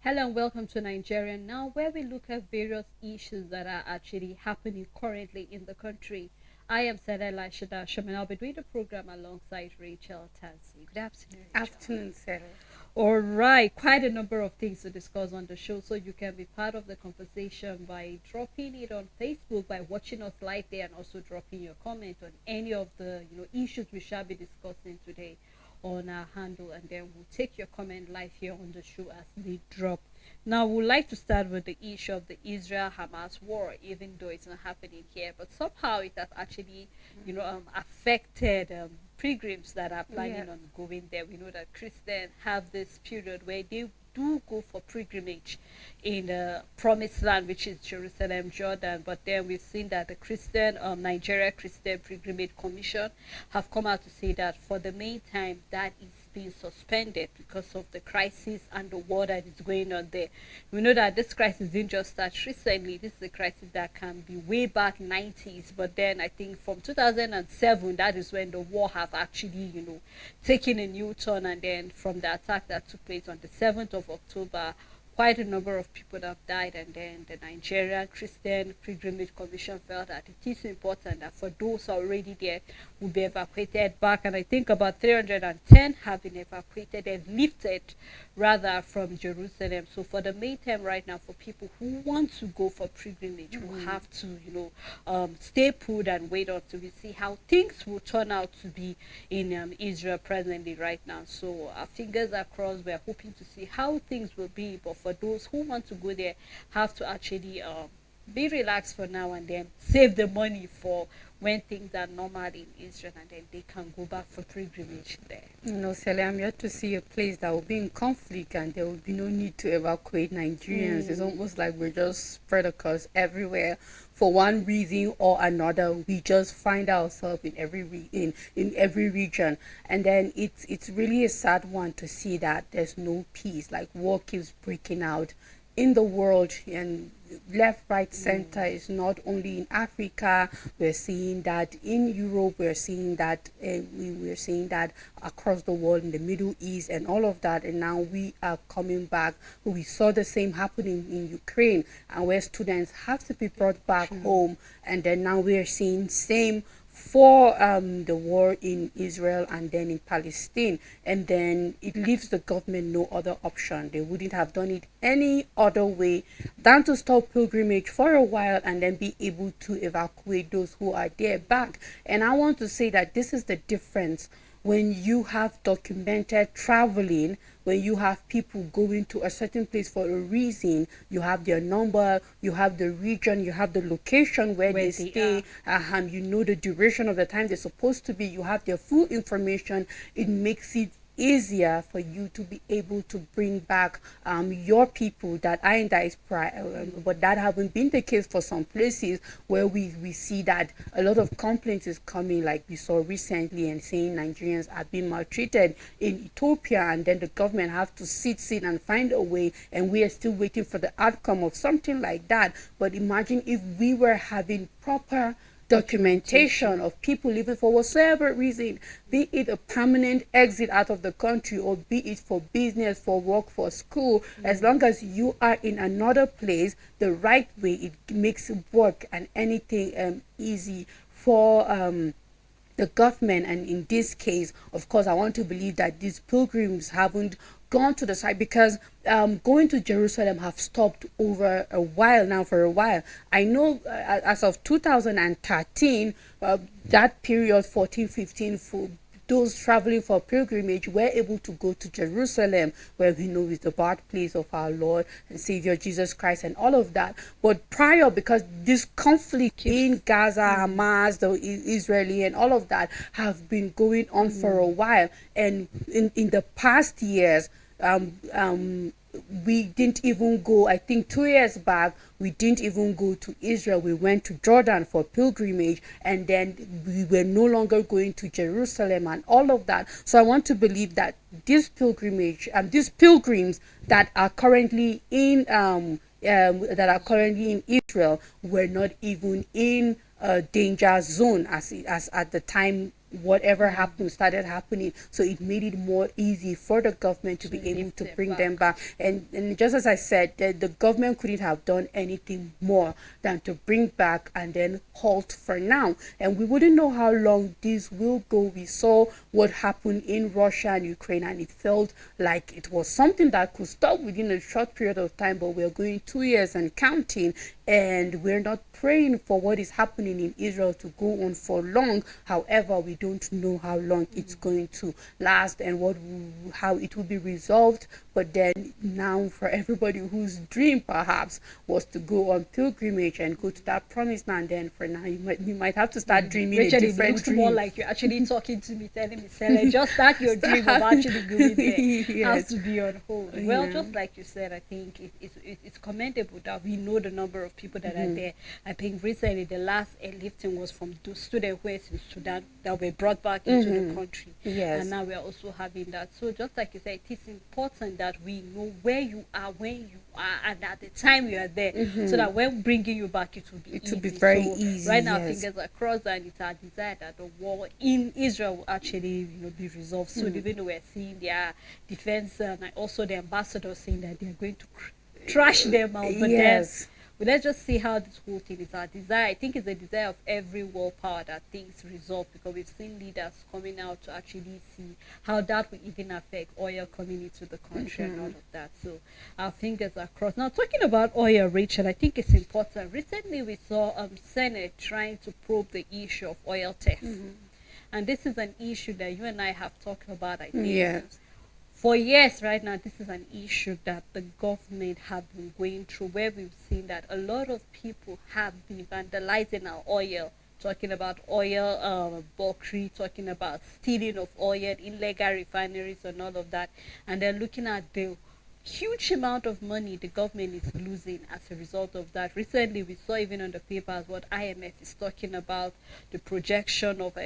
Hello and welcome to Nigeria Now, where we look at various issues that are actually happening currently in the country. I am Sada Lashada Shaman. I'll be doing the program alongside Rachel Tansi. Good afternoon, Rachel. Afternoon, Sarah. All right, quite a number of things to discuss on the show, so you can be part of the conversation by dropping it on Facebook, by watching us live there, and also dropping your comment on any of the issues we shall be discussing today on our handle, and then we'll take your comment live here on the show as they drop. Now, we'd like to start with the issue of the Israel-Hamas war, even though it's not happening here, but somehow it has actually, affected pilgrims that are planning on going there. We know that Christians have this period where they do go for pilgrimage in the promised land, which is Jerusalem, Jordan. But then we've seen that the Nigeria Christian Pilgrimage Commission have come out to say that for the meantime, that is being suspended because of the crisis and the war that is going on there. We know that this crisis didn't just start recently. This is a crisis that can be way back 90s, but then I think from 2007, that is when the war have actually, taken a new turn, and then from the attack that took place on the 7th of October, quite a number of people have died, and then the Nigerian Christian Pilgrimage Commission felt that it is important that for those already there will be evacuated back, and I think about 310 have been evacuated and lifted rather from Jerusalem. So for the meantime right now, for people who want to go for pilgrimage, will have to stay put and wait until we see how things will turn out to be in Israel presently right now. So our fingers are crossed. We're hoping to see how things will be, but for those who want to go there, have to actually be relaxed for now, and then save the money for when things are normal in Israel, and then they can go back for pilgrimage there. Sally, I'm yet to see a place that will be in conflict and there will be no need to evacuate Nigerians. It's almost like we're just spread across everywhere for one reason or another. We just find ourselves in every region, and then it's really a sad one to see that there's no peace. Like war keeps breaking out in the world, and left, right, center. Is not only in Africa. We're seeing that in Europe. We're seeing that we're seeing that across the world, in the Middle East and all of that. And now we are coming back. We saw the same happening in Ukraine, and where students have to be brought back home. And then now we're seeing same for the war in Israel and then in Palestine, and then it leaves the government no other option. They wouldn't have done it any other way than to stop pilgrimage for a while and then be able to evacuate those who are there back. And I want to say that this is the difference when you have documented traveling, when you have people going to a certain place for a reason. You have their number, you have the region, you have the location where they stay, you know the duration of the time they're supposed to be, you have their full information. It makes it easier for you to be able to bring back your people that are in that but that haven't been the case for some places where we see that a lot of complaints is coming, like we saw recently, and saying Nigerians are being maltreated in Ethiopia, and then the government have to sit and find a way, and we are still waiting for the outcome of something like that. But imagine if we were having proper documentation of people living for whatsoever reason, be it a permanent exit out of the country, or be it for business, for work, for school. As long as you are in another place the right way, it makes work and anything easy for the government. And in this case, of course, I want to believe that these pilgrims haven't gone to the site, because going to Jerusalem have stopped over a while now. For a while, I know as of 2013, that period 14, 15, for those traveling for pilgrimage were able to go to Jerusalem, where we know is the birthplace of our Lord and Savior Jesus Christ and all of that. But prior, because this conflict in Gaza, Hamas, the Israeli and all of that have been going on for a while, and in the past years, we didn't even go. I think 2 years back, we didn't even go to Israel. We went to Jordan for pilgrimage, and then we were no longer going to Jerusalem and all of that. So I want to believe that this pilgrimage and these pilgrims that are currently in Israel were not even in a danger zone as at the time whatever happened started happening, so it made it more easy for the government to To be able lift to it bring back. them back. And just as I said, the government couldn't have done anything more than to bring back and then halt for now, and we wouldn't know how long this will go. We saw what happened in Russia and Ukraine, and it felt like it was something that could stop within a short period of time, but we're going 2 years and counting, and we're not praying for what is happening in Israel to go on for long. However, we don't know how long it's going to last and how it will be resolved. But then now, for everybody whose dream perhaps was to go on pilgrimage and go to that promised land, then for now you might have to start dreaming Rachel, a it different looks more dream. like you're actually talking to me, telling me, Stella, just start your dream of actually going there. Has Yes. to be on hold. Well, Yeah. just like you said, I think it's commendable that we know the number of people that are there. I think recently the last airlifting was from the students who were in Sudan that were brought back into the country. Yes. And now we are also having that. So just like you said, it is important that we know where you are, when you are, and at the time you are there, so that when bringing you back, it will be It easy. will be very So easy, right now, yes. fingers are crossed, and it's our desire that the war in Israel will actually, be resolved soon. Even though we're seeing their defense and also the ambassador saying that they're going to trash them out, but Yes. but let's just see how this whole thing is. Our desire, I think, it's a desire of every world power that things resolve, because we've seen leaders coming out to actually see how that will even affect oil coming into the country and all of that. So our fingers are crossed. Now, talking about oil, Rachel, I think it's important. Recently, we saw Senate trying to probe the issue of oil theft, and this is an issue that you and I have talked about. I think Yes. for years right now, this is an issue that the government have been going through, where we've seen that a lot of people have been vandalizing our oil, talking about oil bulkery, talking about stealing of oil, illegal refineries and all of that, and they're looking at the huge amount of money the government is losing as a result of that. Recently, we saw even on the papers what IMF is talking about, the projection of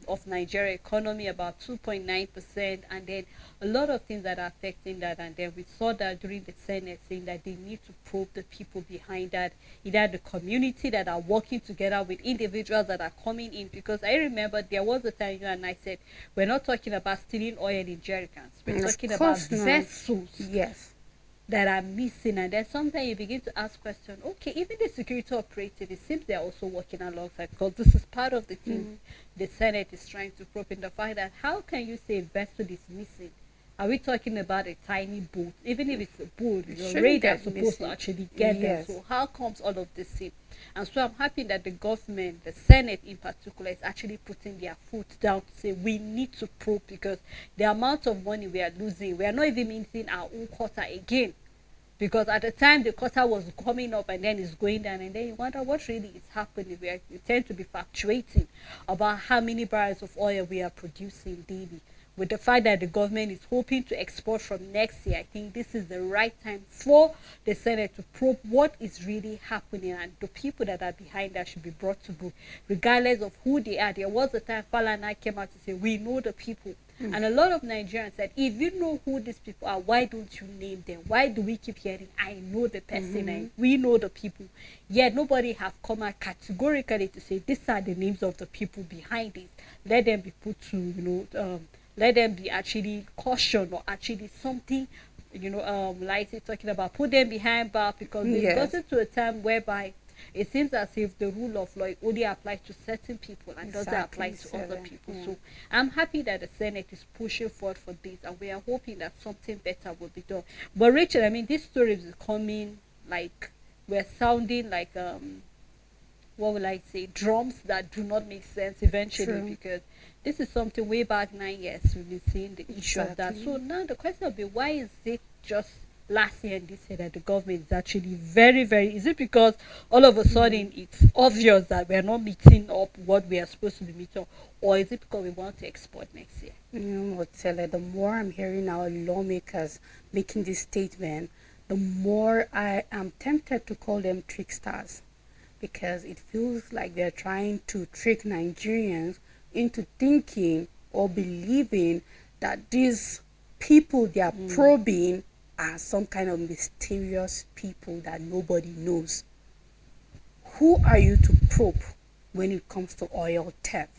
of Nigeria economy about 2.9%, and then a lot of things that are affecting that. And then we saw that during the Senate, saying that they need to probe the people behind that, either the community that are working together with individuals that are coming in. Because I remember there was a time you and I said, we're not talking about stealing oil in jerry cans, we're Of talking about course not. vessels Yes. that are missing. And then sometimes you begin to ask questions, okay, even the security operative, it seems they're also working alongside, because this is part of the thing the Senate is trying to probe, in the fact that how can you say a vessel is missing? Are we talking about a tiny boat? Even if it's a boat, your shouldn't radar get is supposed missing. to actually get Yes. them. So how comes all of this in? And so I'm happy that the government, the Senate in particular, is actually putting their foot down to say we need to probe, because the amount of money we are losing, we are not even meeting our own quota again. Because at the time the quota was coming up and then it's going down, and then you wonder what really is happening. We tend to be fluctuating about how many barrels of oil we are producing daily. With the fact that the government is hoping to export from next year, I think this is the right time for the Senate to probe what is really happening, and the people that are behind that should be brought to book, regardless of who they are. There was a time Falana came out to say, we know the people. And a lot of Nigerians said, if you know who these people are, why don't you name them? Why do we keep hearing, I know the person, we know the people? Yet nobody have come out categorically to say, these are the names of the people behind it. Let them be put to, let them be actually cautioned, or actually something, like talking about, put them behind bar, because they've Yes. gotten to a time whereby it seems as if the rule of law only applies to certain people and doesn't apply to Exactly, other Sarah. people. Yeah. So I'm happy that the Senate is pushing forward for this, and we are hoping that something better will be done. But Rachel, I mean, this story is coming like we're sounding like what will I say, drums that do not make sense eventually. True. Because this is something way back 9 years we've been seeing the issue of that. Exactly. So now the question will be, why is it just last year and this year that the government is actually very, very, is it because all of a sudden it's obvious that we're not meeting up what we are supposed to be meeting up, or is it because we want to export next year? You know what, Tele, the more I'm hearing our lawmakers making this statement, the more I am tempted to call them tricksters, because it feels like they're trying to trick Nigerians into thinking or believing that these people they are probing are some kind of mysterious people that nobody knows. Who are you to probe when it comes to oil theft?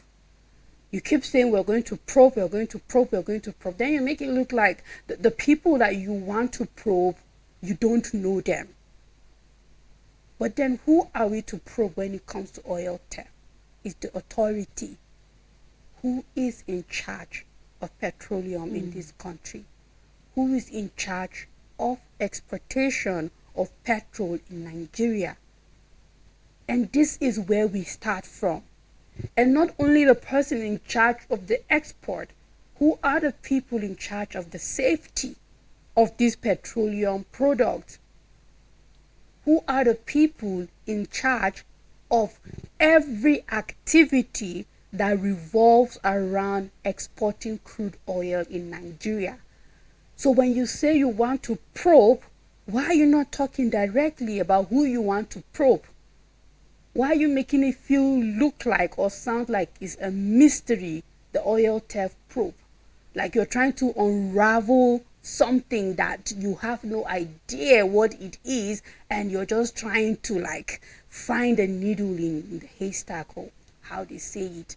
You keep saying we're going to probe, we're going to probe, we're going to probe. Then you make it look like the people that you want to probe, you don't know them. But then who are we to probe when it comes to oil theft? It's the authority. Who is in charge of petroleum in this country? Who is in charge of exportation of petrol in Nigeria? And this is where we start from. And not only the person in charge of the export, who are the people in charge of the safety of these petroleum products? Who are the people in charge of every activity that revolves around exporting crude oil in Nigeria? So when you say you want to probe, why are you not talking directly about who you want to probe? Why are you making it look like or sound like it's a mystery, the oil theft probe? Like you're trying to unravel something that you have no idea what it is, and you're just trying to like find a needle in the haystack, or how they say it.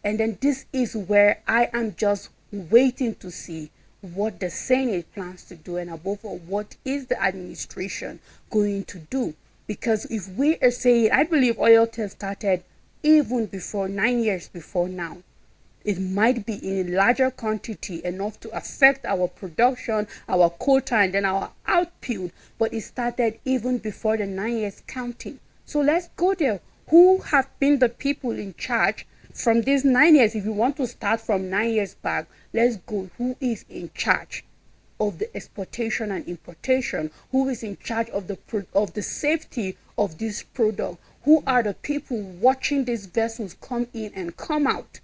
And then this is where I am just waiting to see what the Senate plans to do, and above all, what is the administration going to do. Because if we are saying, I believe oil theft started even before 9 years before now. It might be in a larger quantity enough to affect our production, our quota, and then our output, but it started even before the 9 years counting. So let's go there. Who have been the people in charge from these 9 years? If you want to start from 9 years back, let's go. Who is in charge of the exportation and importation? Who is in charge of the safety of this product? Who are the people watching these vessels come in and come out?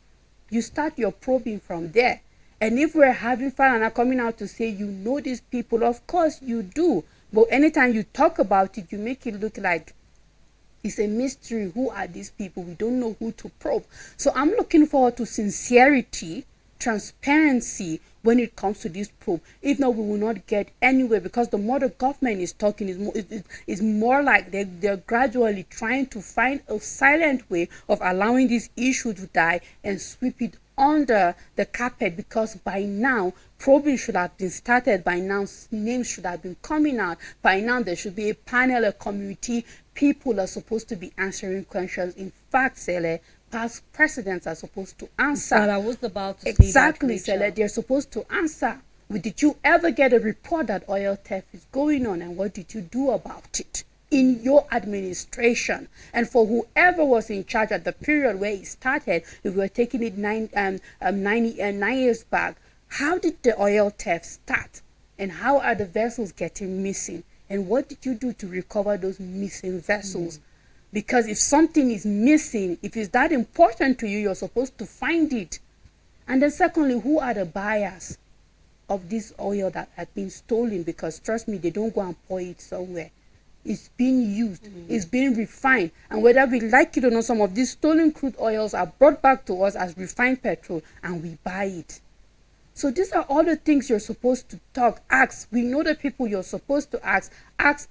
You start your probing from there. And if we're having fun and are coming out to say you know these people, of course you do. But anytime you talk about it, you make it look like it's a mystery. Who are these people? We don't know who to probe. So I'm looking forward to sincerity, transparency when it comes to this probe. If not, we will not get anywhere, because the more the government is talking, is more like they're gradually trying to find a silent way of allowing this issue to die and sweep it under the carpet, because by now probing should have been started. By now names should have been coming out. By now there should be a panel, a committee. People are supposed to be answering questions. In fact, Sele, past presidents are supposed to answer. But I was about to exactly, say that, Sele, they're supposed to answer. Did you ever get a report that oil theft is going on, and what did you do about it in your administration? And for whoever was in charge at the period where it started, if we were taking it 9 years back, how did the oil theft start? And how are the vessels getting missing? And what did you do to recover those missing vessels? Because if something is missing, if it's that important to you, you're supposed to find it. And then secondly, who are the buyers of this oil that had been stolen? Because trust me, they don't go and pour it somewhere. It's being used, it's being refined. And whether we like it or not, some of these stolen crude oils are brought back to us as refined petrol, and we buy it. So these are all the things you're supposed to ask. We know the people you're supposed to ask,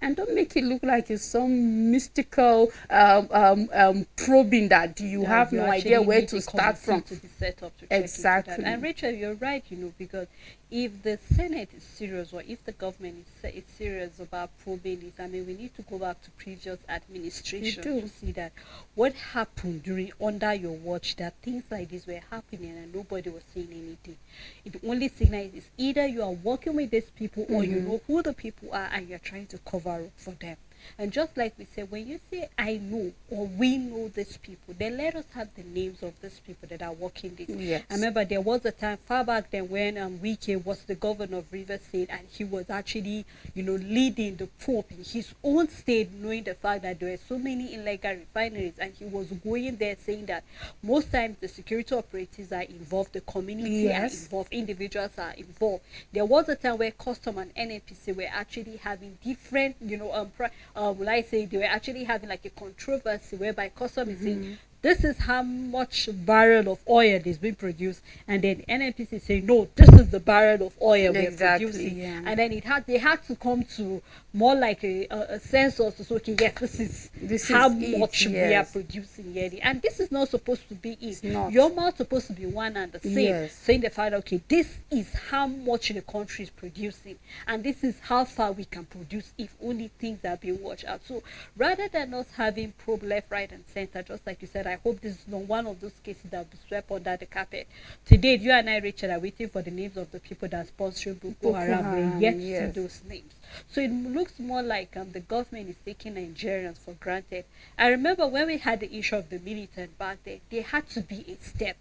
and don't make it look like it's some mystical probing that you have no idea where to start from. To be set up to exactly. And Rachel, you're right, because if the Senate is serious, or if the government is serious about probing this, I mean, we need to go back to previous administration to see that what happened under your watch, that things like this were happening and nobody was saying anything. It only signals is either you are working with these people, or you know who the people are and you're trying to cover up for them. And just like we said, when you say I know or we know these people, then let us have the names of these people that are working this. Yes. I remember there was a time far back then when Wike was the governor of Rivers State, and he was actually, leading the probe in his own state, knowing the fact that there were so many illegal refineries, and he was going there saying that most times the security operatives are involved, the community are involved, individuals are involved. There was a time where Custom and NNPC were actually having different, will I say, they were actually having like a controversy whereby Custom is saying this is how much barrel of oil is being produced, and then NNPC say no, this is the barrel of oil we're Exactly, producing, yeah. and then they had to come to more like a census to say, okay, yes, This how is it, much we are yes. producing yearly, and this is not supposed to be it. It's not. Your amount supposed to be one and the same. Yes. Saying the fact, okay, this is how much the country is producing, and this is how far we can produce if only things are being watched out. So rather than us having probe left, right, and center, just like you said, I hope this is not one of those cases that will be swept under the carpet. Today, you and I, Rachel, are waiting for the names of the people that sponsor Boko Haram. We're yet to yes. see those names. So it looks more like the government is taking Nigerians for granted. I remember when we had the issue of the militant back then, there had to be a step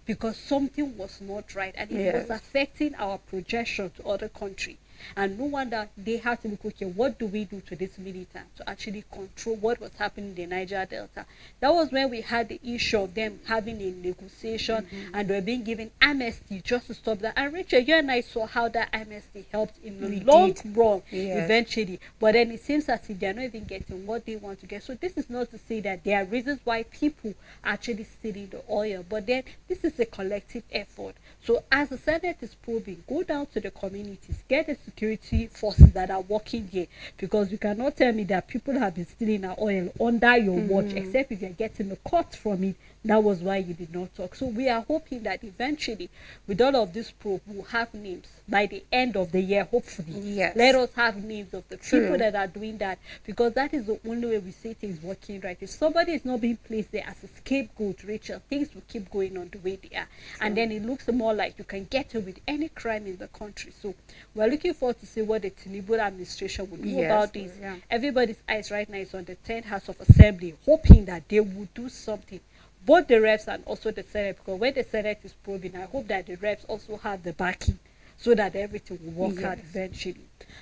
because something was not right, and it was Yes. affecting our projection to other countries. And no wonder they had to look, okay, what do we do to this militant to actually control what was happening in the Niger Delta? That was when we had the issue of them having a negotiation, and they were being given amnesty just to stop that. And Rachel, you and I saw how that amnesty helped in the long run Yes. eventually. But then it seems as if they're not even getting what they want to get. So this is not to say that there are reasons why people are actually stealing the oil, but then this is a collective effort. So as the Senate is probing, go down to the communities, get the security forces that are working here, because you cannot tell me that people have been stealing our oil under your watch, except if you're getting a cut from it. That was why you did not talk. So we are hoping that eventually, with all of this probe, we'll have names by the end of the year, hopefully. Yes. Let us have names of the True. people that are doing that, because that is the only way we see things working right. If somebody is not being placed there as a scapegoat, Rachel, things will keep going on the way they are. And then it looks more like you can get away with any crime in the country. So we're looking forward to see what the Tinubu administration will do Yes, about this. yeah. Everybody's eyes right now is on the 10th House of Assembly, hoping that they will do something. Both the reps and also the Senate, because when the Senate is probing, I hope that the reps also have the backing so that everything will work out Yes. eventually.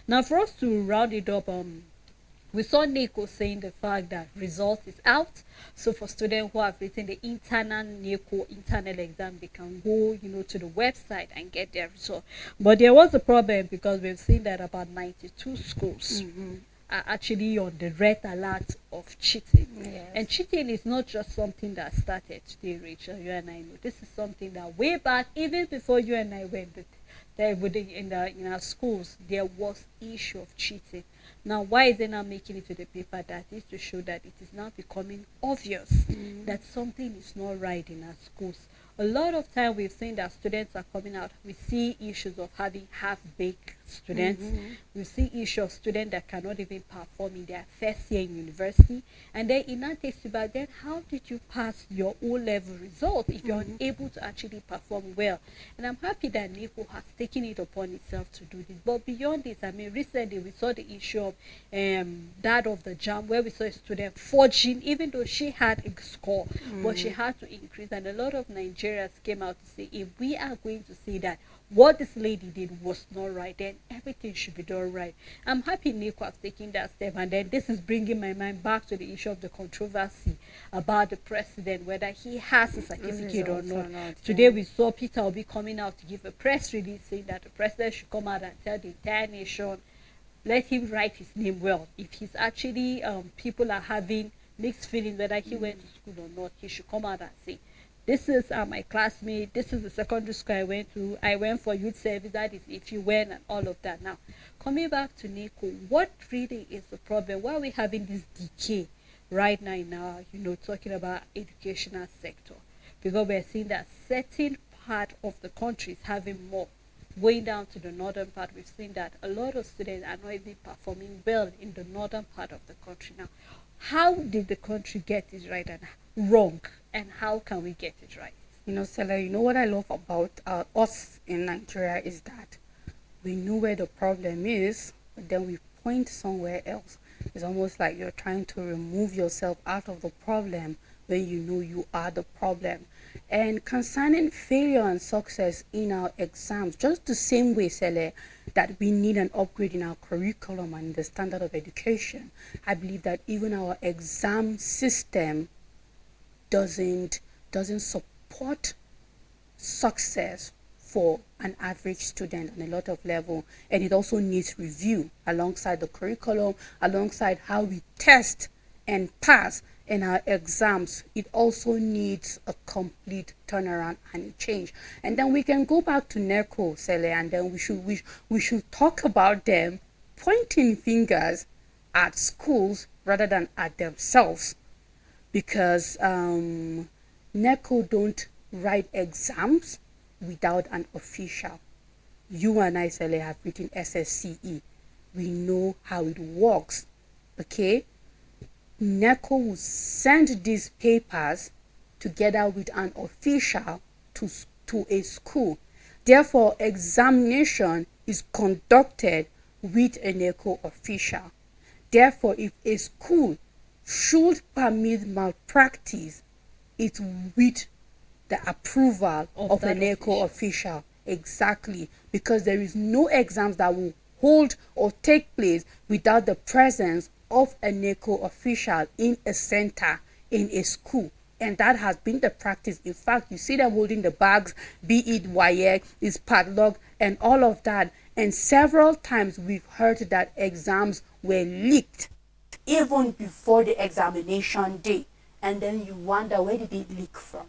Now, for us to round it up, we saw NECO saying the fact that result is out. So for students who have written the internal NECO internal exam, they can go, to the website and get their result. But there was a problem because we've seen that about 92 schools are actually on the red alert of cheating. Yes. And cheating is not just something that started today, Rachel. You and I know this is something that way back, even before you and I went there in our schools, there was issue of cheating. Now, why is it not making it to the paper? That is to show that it is now becoming obvious that something is not right in our schools. A lot of time we've seen that students are coming out. We see issues of having half-baked students. We see issue of students that cannot even perform in their first year in university. And then it now takes you back, then how did you pass your O-level result if you're unable to actually perform well? And I'm happy that NECO has taken it upon itself to do this. But beyond this, I mean, recently we saw the issue of that of the JAM, where we saw a student forging, even though she had a score, but she had to increase. And a lot of Nigerians came out to say, if we are going to say that what this lady did was not right, then everything should be done right. I'm happy NECO has taken that step, and then this is bringing my mind back to the issue of the controversy about the president, whether he has a certificate or not. Today we saw Peter Obi coming out to give a press release saying that the president should come out and tell the entire nation, let him write his name well. If he's actually people are having mixed feelings whether he went to school or not, he should come out and say, this is my classmate, this is the secondary school I went to, I went for youth service, that is if you went, and all of that. Now, coming back to NECO, what really is the problem? Why are we having this decay right now in our, talking about educational sector? Because we're seeing that certain part of the country is having more. Going down to the northern part, we've seen that a lot of students are not even performing well in the northern part of the country. Now, how did the country get it right and wrong, and how can we get it right? Stella, what I love about us in Nigeria is that we know where the problem is, but then we point somewhere else. It's almost like you're trying to remove yourself out of the problem when you know you are the problem. And concerning failure and success in our exams, just the same way, Sele, that we need an upgrade in our curriculum and the standard of education, I believe that even our exam system doesn't support success for an average student on a lot of level, and it also needs review alongside the curriculum, alongside how we test and pass and our exams, it also needs a complete turnaround and a change. And then we can go back to NECO, Sele, and then we should talk about them pointing fingers at schools rather than at themselves, because NECO don't write exams without an official. You and I, Sele, have written SSCE. We know how it works. Okay? NECO will send these papers together with an official to a school. Therefore, examination is conducted with a NECO official. Therefore, if a school should permit malpractice, it's with the approval of a NECO official. Exactly, because there is no exams that will hold or take place without the presence of a NECO official in a center, in a school. And that has been the practice. In fact, you see them holding the bags, be it wire, is padlock, and all of that. And several times we've heard that exams were leaked even before the examination day. And then you wonder, where did it leak from?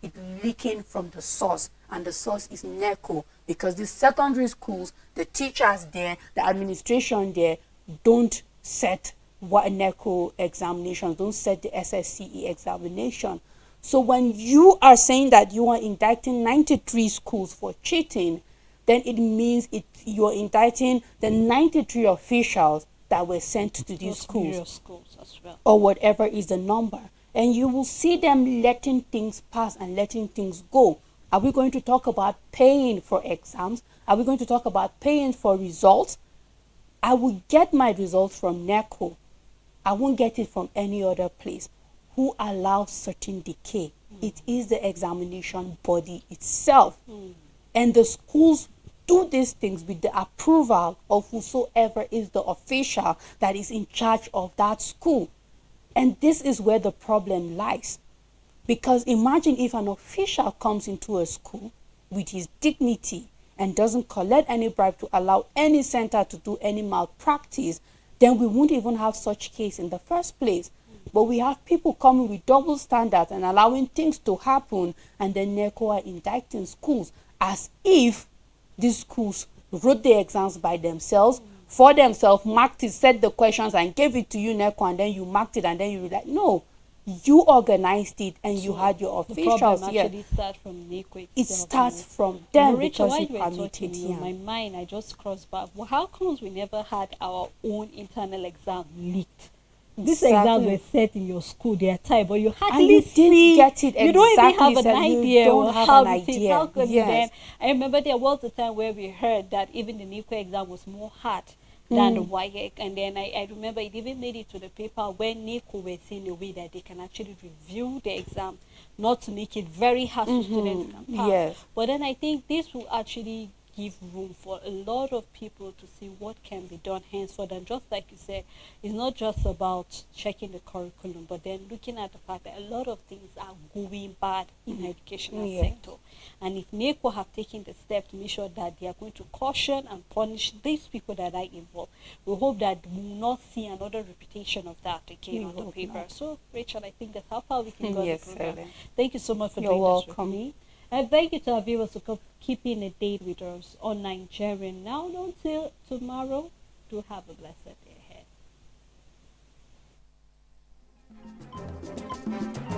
It leaking from the source, and the source is NECO, because the secondary schools, the teachers there, the administration there don't set what NECO examinations, don't set the SSCE examination. So when you are saying that you are indicting 93 schools for cheating, then it means you're indicting the 93 officials that were sent to these schools as well, or whatever is the number. And you will see them letting things pass and letting things go. Are we going to talk about paying for exams? Are we going to talk about paying for results? I will get my results from NECO. I won't get it from any other place. Who allows certain decay? It is the examination body itself. And the schools do these things with the approval of whosoever is the official that is in charge of that school. And this is where the problem lies. Because imagine if an official comes into a school with his dignity and doesn't collect any bribe to allow any center to do any malpractice, then we won't even have such case in the first place. But we have people coming with double standards and allowing things to happen, and then NECO are indicting schools as if these schools wrote the exams by themselves, for themselves, marked it, set the questions, and gave it to you, NECO, and then you marked it, and then you were like, no, you organized it, and you had your officials. The problem actually starts from NECO itself. It starts from them, Rachel, because while it you were permitted. talking, in my mind, I just crossed back. Well, how comes we never had our own internal exam leaked? These exams were set in your school their time, but you hardly didn't get it. You don't even have an so idea of how it is. How could yes. Then I remember there was a time where we heard that even the NECO exam was more hard than the WAEC, and then I remember it even made it to the paper when NECO were saying a way that they can actually review the exam, not to make it very hard so students can pass. Yes. But then I think this will actually give room for a lot of people to see what can be done henceforth. And just like you said, it's not just about checking the curriculum, but then looking at the fact that a lot of things are going bad in the educational sector. And if NECO have taken the step to make sure that they are going to caution and punish these people that are involved, we hope that we will not see another repetition of that again on the paper. So, Rachel, I think that's how far we can go. Yes, the program. certainly. Thank you so much for doing this with me. And thank you to our viewers for keeping a date with us on Nigerian Now. Until tomorrow, do have a blessed day ahead.